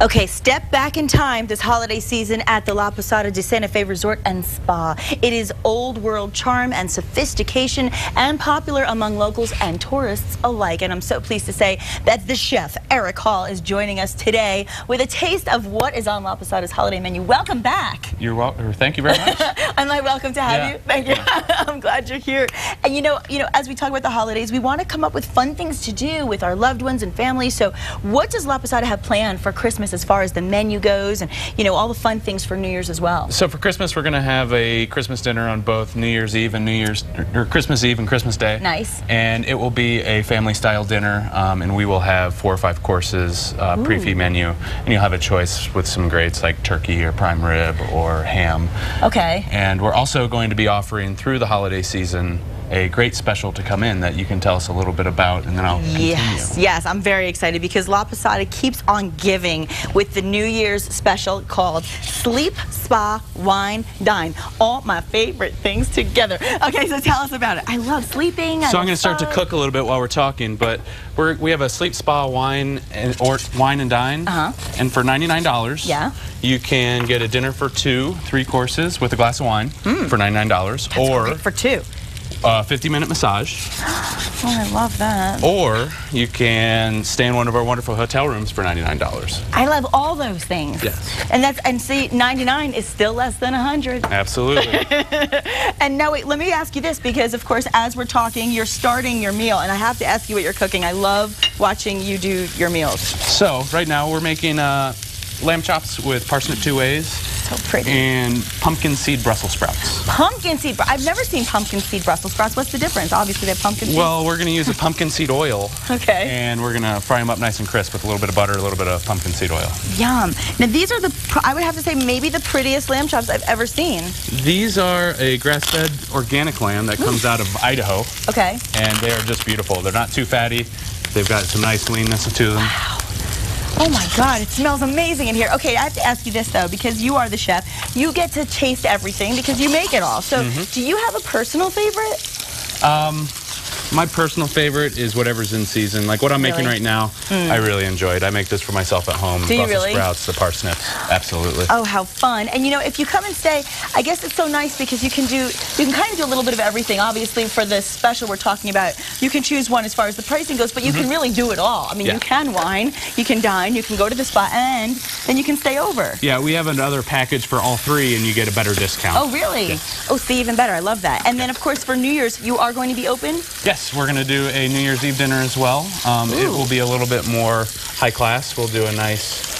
Okay, step back in time this holiday season at the La Posada de Santa Fe Resort and Spa. It is old world charm and sophistication and popular among locals and tourists alike. And I'm so pleased to say that the chef, Eric Hall, is joining us today with a taste of what is on La Posada's holiday menu. Welcome back. You're welcome. Thank you very much. Am I welcome to have you? Thank you. I'm glad you're here. And you know, as we talk about the holidays, we want to come up with fun things to do with our loved ones and family. So what does La Posada have planned for Christmas as far as the menu goes, and all the fun things for New Year's as well? So for Christmas, we're going to have a Christmas dinner on both New Year's Eve and Christmas Eve and Christmas Day. Nice. And it will be a family-style dinner, and we will have 4 or 5 courses pre-feed menu, and you'll have a choice with some greats like turkey or prime rib or ham. Okay. And we're also going to be offering through the holiday season a great special to come in that you can tell us a little bit about, and then I'll continue. Yes, I'm very excited because La Posada keeps on giving with the New Year's special called Sleep, Spa, Wine, Dine. All my favorite things together. Okay, so tell us about it. I love sleeping. So I'm going to start to cook a little bit while we're talking, but we have a Sleep, Spa, Wine, and Dine, and for $99, you can get a dinner for 2, 3 courses with a glass of wine for $99, That's or great for 2. 50-minute massage. Oh, I love that. Or you can stay in one of our wonderful hotel rooms for $99. I love all those things. Yes. And see, 99 is still less than 100. Absolutely. And now wait, let me ask you this, because of course as we're talking, you're starting your meal, and I have to ask you what you're cooking. I love watching you do your meals. So right now we're making lamb chops with parsnip two ways. So pretty. And pumpkin seed Brussels sprouts. Pumpkin seed. I've never seen pumpkin seed Brussels sprouts. What's the difference? Obviously, they have pumpkin seeds. Well, we're going to use a pumpkin seed oil. Okay. And we're going to fry them up nice and crisp with a little bit of butter, a little bit of pumpkin seed oil. Yum. Now, these are I would have to say, maybe the prettiest lamb chops I've ever seen. These are a grass-fed organic lamb that comes out of Idaho. Okay. And they are just beautiful. They're not too fatty. They've got some nice leanness to them. Wow. Oh my God, it smells amazing in here. Okay, I have to ask you this though, because you are the chef. You get to taste everything because you make it all. So do you have a personal favorite? My personal favorite is whatever's in season. Like what I'm making right now, I really enjoyed. I make this for myself at home. Do you Brussels really? Sprouts, the parsnips, absolutely. Oh, how fun. And if you come and stay, I guess it's so nice because you can kind of do a little bit of everything. Obviously, for the special we're talking about, you can choose one as far as the pricing goes, but you can really do it all. I mean, you can wine, you can dine, you can go to the spa, and then you can stay over. Yeah, we have another package for all 3, and you get a better discount. Oh, really? Yes. Oh, see, even better. I love that. And then, of course, for New Year's, you are going to be open? Yes, we're going to do a New Year's Eve dinner as well. It will be a little bit more high class. We'll do a nice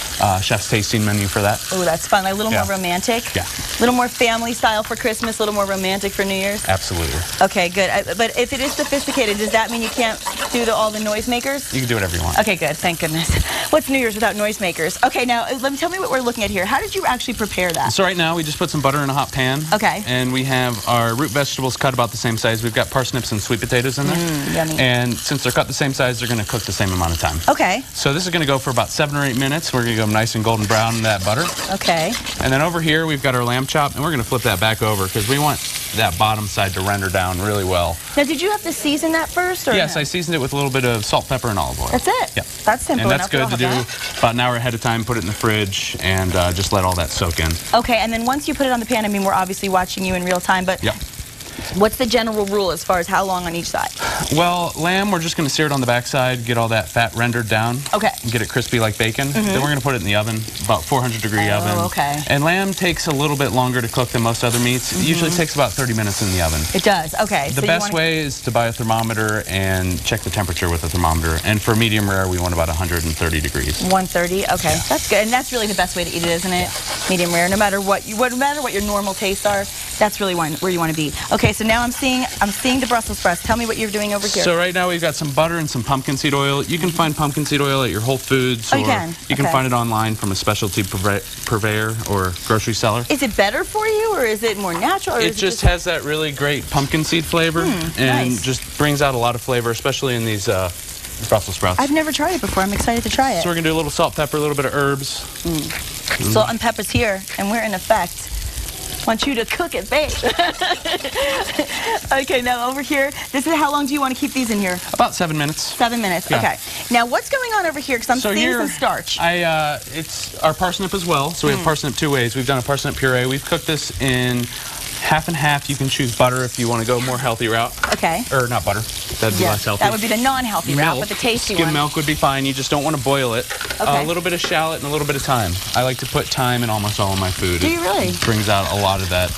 chef's tasting menu for that. Oh, that's fun. Like a little more romantic? Yeah. A little more family style for Christmas, a little more romantic for New Year's? Absolutely. Okay, good. But if it is sophisticated, does that mean you can't do all the noisemakers? You can do whatever you want. Okay, good. Thank goodness. What's New Year's without noisemakers? Okay, now tell me what we're looking at here. How did you actually prepare that? So right now we just put some butter in a hot pan. Okay. And we have our root vegetables cut about the same size. We've got parsnips and sweet potatoes in there. Yummy. And since they're cut the same size, they're going to cook the same amount of time. Okay. So this is going to go for about 7 or 8 minutes. We're going to go nice and golden brown in that butter. Okay. And then over here we've got our lamb chop, and we're going to flip that back over because we want that bottom side to render down really well. Now, did you have to season that first? Or yes, no? I seasoned it with a little bit of salt, pepper, and olive oil. That's it? Yep. That's simple enough. And that's good to do about an hour ahead of time, put it in the fridge, and just let all that soak in. Okay, and then once you put it on the pan, I mean, we're obviously watching you in real time, but what's the general rule as far as how long on each side? Well, lamb, we're just going to sear it on the backside, get all that fat rendered down. Okay. And get it crispy like bacon. Then we're going to put it in the oven, about 400-degree oven. Okay. And lamb takes a little bit longer to cook than most other meats. It usually takes about 30 minutes in the oven. It does, okay. The best way is to buy a thermometer and check the temperature with a thermometer. And for medium rare, we want about 130 degrees. 130, okay. That's good. And that's really the best way to eat it, isn't it? Medium rare. No matter what your normal tastes are, that's really where you want to be. Okay, so now I'm seeing the Brussels sprouts. Tell me what you're doing over here. So right now we've got some butter and some pumpkin seed oil. You can find pumpkin seed oil at your Whole Foods, or you can find it online from a specialty purveyor or grocery seller. Is it better for you, or is it more natural? Or it just has that really great pumpkin seed flavor, and just brings out a lot of flavor, especially in these Brussels sprouts. I've never tried it before. I'm excited to try it. So we're going to do a little salt, pepper, a little bit of herbs. Salt and pepper's here, and we're in effect. Want you to cook it, babe. Okay, now over here, this is how long do you want to keep these in here? About 7 minutes. 7 minutes, yeah. Okay. Now, what's going on over here? Because I'm seeing some starch. It's our parsnip as well. So we have parsnip 2 ways. We've done a parsnip puree. We've cooked this in half and half. You can choose butter if you want to go more healthy route. Okay. Or not butter. That'd be less healthy. That would be the non-healthy route, but the tasty one. Skim milk would be fine. You just don't want to boil it. Okay. A little bit of shallot and a little bit of thyme. I like to put thyme in almost all of my food. Do you really? It brings out a lot of that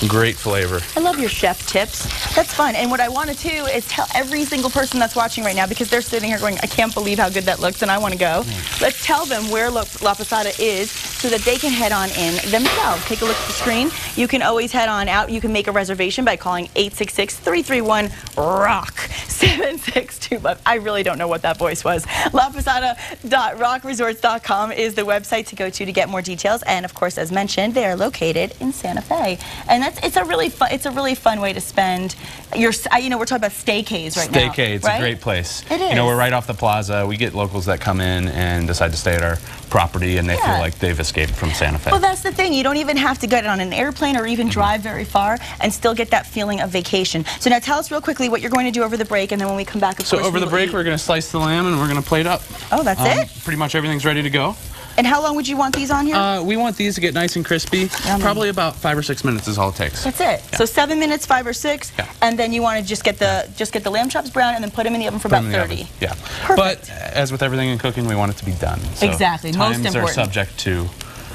great flavor. I love your chef tips. That's fun. And what I want to do is tell every single person that's watching right now, because they're sitting here going, I can't believe how good that looks and I want to go. Let's tell them where La Posada is so that they can head on in themselves. Take a look at the screen. You can always head on out. You can make a reservation by calling 866-331-ROCK-762. I really don't know what that voice was. LaPosada.rockresorts.com is the website to go to get more details. And of course, as mentioned, they are located in Santa Fe. And it's a really fun way to spend your, you know, we're talking about staycays right now. Staycay, it's a great place. It is. You know, we're right off the plaza. We get locals that come in and decide to stay at our property, and they feel like they've escaped from Santa Fe. Well, that's the thing. You don't even have to get on an airplane or even drive very far and still get that feeling of vacation. So now tell us real quickly what you're going to do over the break, and then when we come back, of course, over the break, we're going to slice the lamb and we're going to plate up. Oh, that's it? Pretty much everything's ready to go. And how long would you want these on here? We want these to get nice and crispy. Probably about 5 or 6 minutes is all it takes. That's it. Yeah. So 7 minutes, 5 or 6, and then you want to just get the lamb chops brown and then put them in the oven for about 30. Yeah. Perfect. But as with everything in cooking, we want it to be done. So exactly. Most important.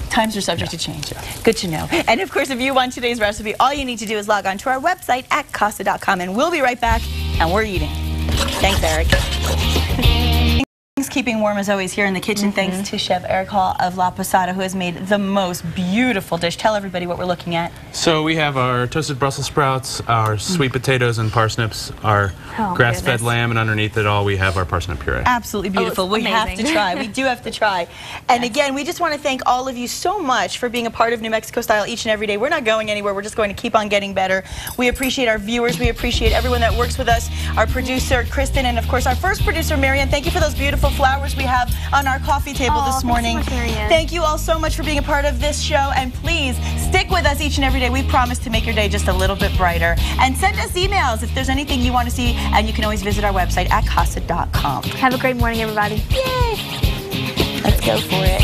Times are subject to change. Yeah. Good to know. And of course, if you want today's recipe, all you need to do is log on to our website at Costa.com, and we'll be right back, and we're eating. Thanks, Eric. Keeping warm as always here in the kitchen, thanks to Chef Eric Hall of La Posada, who has made the most beautiful dish. Tell everybody what we're looking at. So we have our toasted Brussels sprouts, our sweet potatoes and parsnips, our grass-fed lamb, and underneath it all we have our parsnip puree. Absolutely beautiful. We have to try. We do have to try. And again, we just want to thank all of you so much for being a part of New Mexico Style each and every day. We're not going anywhere. We're just going to keep on getting better. We appreciate our viewers. We appreciate everyone that works with us, our producer, Kristen, and of course our first producer, Marianne. Thank you for those beautiful flowers we have on our coffee table this morning. Thanks so much, Marianne. Thank you all so much for being a part of this show, and please stick with us each and every day. We promise to make your day just a little bit brighter. And send us emails if there's anything you want to see, and you can always visit our website at Costa.com. Have a great morning, everybody. Yay! Let's go for it.